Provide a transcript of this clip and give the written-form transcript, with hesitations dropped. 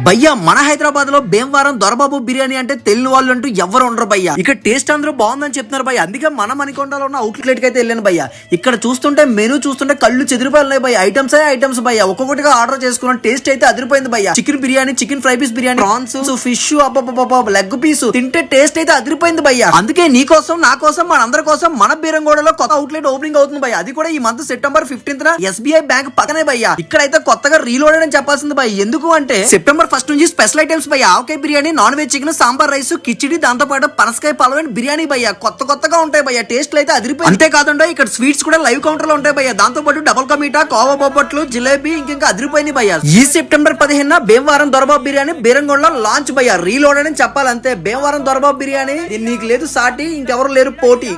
భయ్యా మన హైదరాబాద్ లో భీమవరం దొరబాబు బిర్యానీ అంటే తెలియని వాళ్ళు అంటూ ఎవరు ఉండరు భయ్యా. ఇక్కడ టేస్ట్ అందరూ బాగుందని చెప్తున్నారు భయ్య. అందుకే మన మణికొండలో ఉన్న అవుట్లెట్ కి అయితే వెళ్ళాను భయ్య. ఇక్కడ చూస్తుంటే మెనూ చూస్తుంటే కళ్ళు చెదిరిపోయి భయ్య. ఐటమ్స్ భయ్య, ఒక్కొక్కటిగా ఆర్డర్ చేసుకున్న టేస్ట్ అయితే అదిరిపోయింది భయ్య. Chicken biryani, chicken fry piece biryani, prawns, fish, అబ్బబ్బబ్బ లెగ్ పీస్ తింటే టేస్ట్ అయితే అదిరిపోయింది భయ్య. అందుకే నీ కోసం, నా కోసం, మన అందరి కోసం మన బీరంగూడలో కొత్త అవుట్లెట్ ఓపెనింగ్ అవుతుంది భయ్య. అది కూడా ఈ month September 15th SBI bank పక్కనే భయ్య. ఇక్కడైతే కొత్తగా రీలోడెడ్ అని చెప్పాల్సింది భయ్య. ఎందుకు అంటే సెప్టెంబర్ 1 నుంచి స్పెషల్ ఐటమ్స్ భయ్య. ఆవకాయ biryani, non veg chicken, sambar rice, khichdi, దాంతో పాటు పనసకాయ పలవైన బిర్యానీ భయ్య. కొత్తగా ఉంటాయి భయ్య. టేస్ట్ అయితే అదిరిపోయి. అంతే కాకుండా ఇక్కడ స్వీట్స్ కూడా లైవ్ కౌంటర్ లో ఉంటాయి భయ్య. దాంతో పాటు డబుల్ కా మీఠా, కోవా బొబ్బట్లు, జిలేబీ ఇంకా అదిరిపోయింది భయ్య. ఈ సెప్టెంబర్ 15న భీమవరం దొరబాబు బిర్యానీ బీరంగూడలో లాంచ్ భయ్య. రీలోడెడ్ అని చెప్పాలంతే. భీమవరం దొరబాబు బిర్యానీ నీకు లేదు సాటి, ఇంకెవరు లేరు పోటీ.